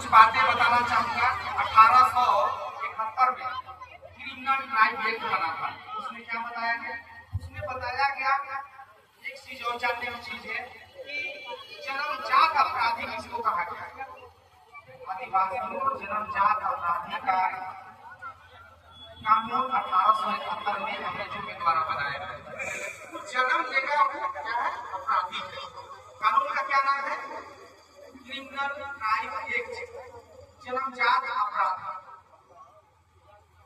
कुछ बातें बताना चाहूंगा। 1871 में क्रिमिनल ट्राइब एक्ट बना था। उसमें क्या बताया गया? उसमें बताया गया एक चीज और जानने की चीज है कि जन्मजात अपराधी किसको कहा गया? आदिवासियों को जन्मजात अपराधी का कानून 1871 में अंग्रेजों के द्वारा बनाया गया। जन्म देगा वो क्या है? अपराधी है। कानून का क्या नाम है? क्रिमिनल ट्राइब एक्ट, जन्मजात अपराध।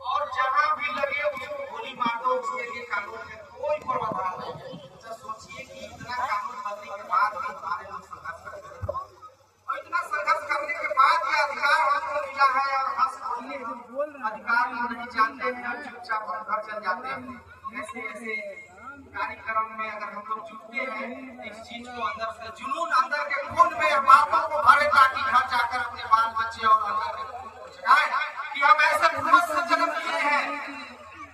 और जहां भी लगे उसको गोली मार दो, उसके लिए कानून है, कोई प्रावधान नहीं है। तो सोचिए कि इतना कानून बनने के बाद भी हमारे लोग संघर्ष करते हैं, और इतना संघर्ष करने के बाद ये अधिकार हमको मिला है और हंस बोलने अधिकार हम नहीं जानते हैं और चुपचाप हम घर चल जाते हैं। ऐसे ऐसे कार्यक्रम में अगर हम लोग जुटते हैं, इस चीज को अंदर से जुनून अंदर के खून में बातों को भरे ताकि घर जाकर अपने बाल बच्चे और अंदर के खून को जगाए कि हम ऐसे पूर्वज से जन्म लिए हैं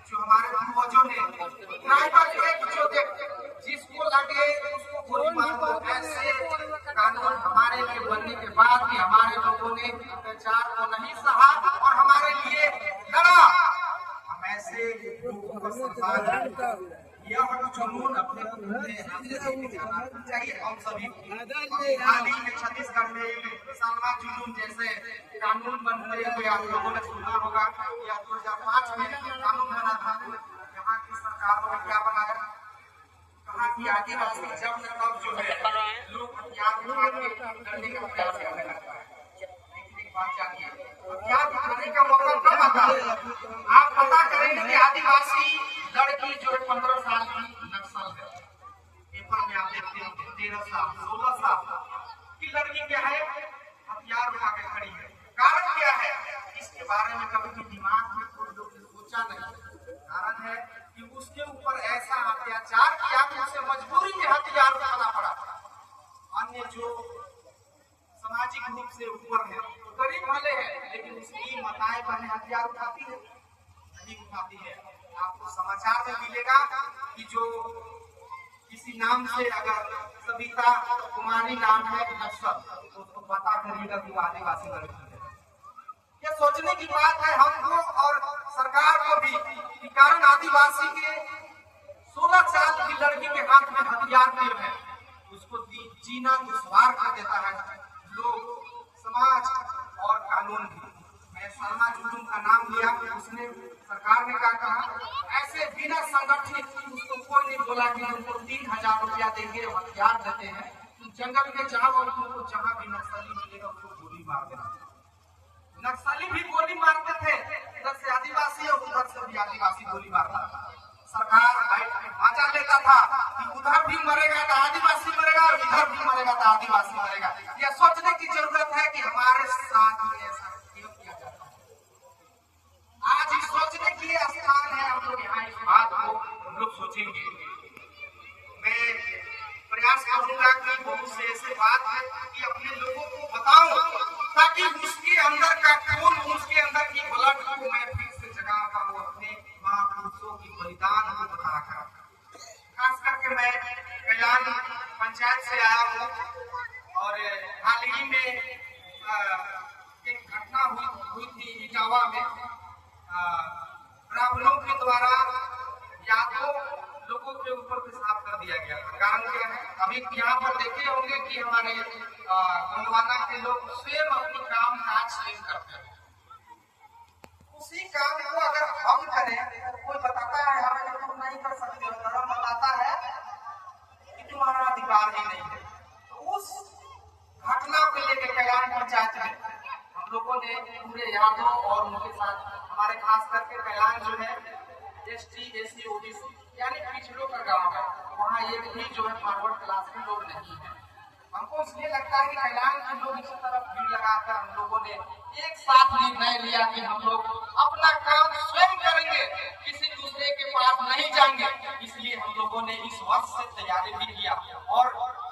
जो हमारे पूर्वजों ने ट्राइबल एक्ट जो जिसको लगे उसको गोली मार दो। ऐसे कानून हमारे लिए बनने के बाद भी हमारे लोगों ने अत्याचार को नहीं सहा और हमारे लिए लड़ा। हम ऐसे लोगों का सम्मान यह जुनून अपने चाहिए हम सभी। हाल ही में छत्तीसगढ़ में सालवा जुनून जैसे कानून बनते हुए आप लोगों ने सुना होगा या 2005 में कानून बना था। यहाँ की सरकार ने क्या बनाया? कहा कि आदिवासी जब से तब जो है लोग हथियार उठा के लड़ने का प्रयास करने लगता है। लेकिन एक बात जानिए, हथियार उठाने का मौका कब आता है? आप पता करेंगे कि आदिवासी लड़की जो है 15 साल की नक्सल है, पेपर में आप देखते होंगे 13 साल 16 साल की लड़की क्या है? हथियार उठा के खड़ी है। कारण क्या है? इसके बारे में कभी भी दिमाग में कोई लोग ने सोचा नहीं। कारण है कि उसके ऊपर ऐसा अत्याचार किया कि उसे मजबूरी में हथियार उठाना पड़ा। अन्य जो सामाजिक रूप से ऊपर है, गरीब भले है, लेकिन उसकी माताएं बहनें हथियार उठाती है? नहीं उठाती है। आपको समाचार में मिलेगा कि जो किसी नाम से अगर सविता कुमारी नाम है नक्सल, तो उसको पता करिएगा कि वो आदिवासी लड़की है। ये सोचने की बात है हमको और सरकार को भी कि कारण आदिवासी के 16 साल की लड़की के हाथ में हथियार नहीं है, उसको जीना दुश्वार कर देता है लोग, समाज और कानून भी। मैं शर्मा जुनून का नाम लिया, उसने सरकार ने क्या कहा? ऐसे बिना संगठित उसको कोई नहीं बोला कि तुमको 3000 रुपया देंगे, हथियार देते हैं, तुम जंगल में जाओ और तुमको जहाँ भी नक्सली मिलेगा उसको गोली मार देना। नक्सली भी गोली मारते थे, इधर से आदिवासी और उधर से भी आदिवासी गोली मारता था। सरकार बाजा लेता था कि उधर भी मरेगा तो आदिवासी मरेगा और इधर भी मरेगा तो आदिवासी मरेगा। यह सोचने की जरूरत है कि हमारे साथ ही ऐसा क्यों किया जाता है। आज इस सोचने के लिए स्थान है, हम लोग यहाँ इस बात को हम लोग सोचेंगे। मैं प्रयास करूंगा कि बहुत से ऐसे बात है कि अपने लोगों को बताऊं ताकि उसके अंदर का खून, उसके अंदर की ब्लड को मैं फिर से जगा पाऊं, अपने महापुरुषों की बलिदान को बताकर। खास करके मैं कल्याण पंचायत से आया हूँ और हाल ही में एक घटना हुई थी इटावा में। ब्राह्मणों के द्वारा यादवों लोगों के ऊपर पेशाब कर दिया गया था। कारण क्या है? अभी यहाँ पर देखे होंगे कि हमारे गोंडवाना के लोग स्वयं अपनी काम काज स्वयं करते हैं। उसी काम को अगर हम करें, कोई बताता है हमें तुम नहीं कर सकते, धर्म बताता है कि तुम्हारा अधिकार ही नहीं है। तो उस घटना को लेकर कल्याण पंचायत में हम लोगों ने पूरे यादव और उनके साथ हमारे खास करके कल्याण जो है ST SC OBC यानी पिछड़ों का गांव है, वहाँ एक भी जो है फॉरवर्ड क्लास के लोग नहीं है। हमको इसलिए लगता है कि कल्याण के लोग इसी तरफ भीड़ लगाकर हम लोगों ने एक साथ निर्णय लिया कि हम लोग अपना काम स्वयं करेंगे, किसी दूसरे के पास नहीं जाएंगे। इसलिए हम लोगों ने इस वर्ष से तैयारी भी किया और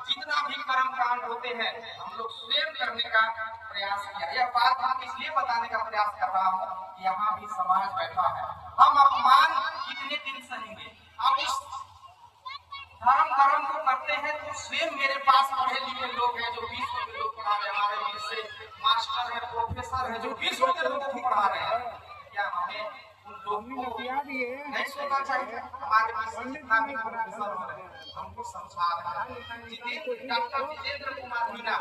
जितना भी कर्म कांड होते हैं हम लोग स्वयं करने का प्रयास किया। यह बात हम इसलिए बताने का प्रयास कर रहा हूँ, यहाँ भी समाज बैठा है। हम अपमान कितने दिन सहेंगे? हम इस धर्म को करते हैं तो स्वयं मेरे पास पढ़े लिखे लोग हैं जो 20 के लोग पढ़ा रहे, हमारे बीच से मास्टर है, प्रोफेसर है, जो विश्व के लोगों को पढ़ा रहे हैं, क्या हमें उन लोगों को नहीं सोचना चाहिए? हमारे विश्व जितना भी प्रोफेसर हो रहे हैं, हमको समझा रहे हैं। डॉक्टर जितेंद्र कुमार मीना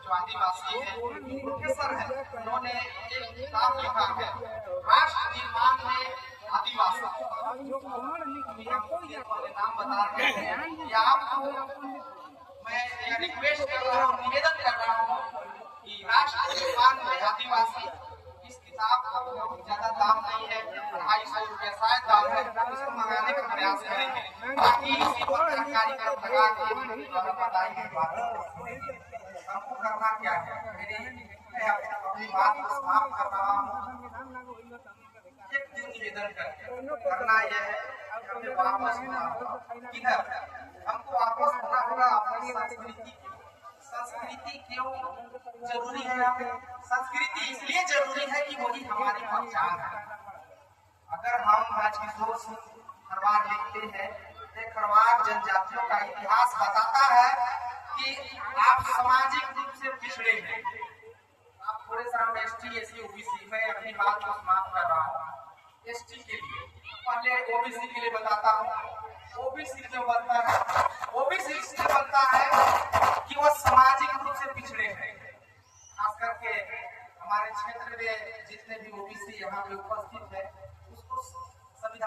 जो आदिवासी है, प्रोफेसर है, उन्होंने एक किताब लिखा है, राष्ट्र निर्माण में आदिवासी। नाम बता रहे हैं कि आप, मैं यह रिक्वेस्ट कर रहा हूँ, निवेदन कर रहा हूँ कि राष्ट्र निर्माण में आदिवासी इस किताब का बहुत ज्यादा दाम नहीं है, 250 रुपया शायद दाम है, इसको मंगाने का प्रयास करेंगे ताकि इसी पर कार्यक्रम लगा के बताएंगे हमको करना क्या है। मैं अपनी बात को समाप्त कर रहा हूँ। एक दिन निवेदन करना यह है कि हमें वापस इधर हमको वापस होना होगा अपनी संस्कृति। संस्कृति क्यों जरूरी है? संस्कृति इसलिए जरूरी है कि वही हमारी पहचान है। अगर हम राजकिशोर सिंह खरवार लिखते हैं, तो खरवार जनजातियों का इतिहास बताता है कि आप सामाजिक रूप से पिछड़े हैं। आप थोड़े सा एसटी एससी ओबीसी, मैं अपनी बात को समाप्त कर रहा हूँ। एसटी के लिए पहले ओबीसी के लिए बताता हूँ। ओबीसी क्यों बनता है? ओबीसी इसलिए बनता है कि वह सामाजिक रूप से पिछड़े हैं। खास करके हमारे क्षेत्र में जितने भी ओबीसी यहाँ पे उपस्थित है,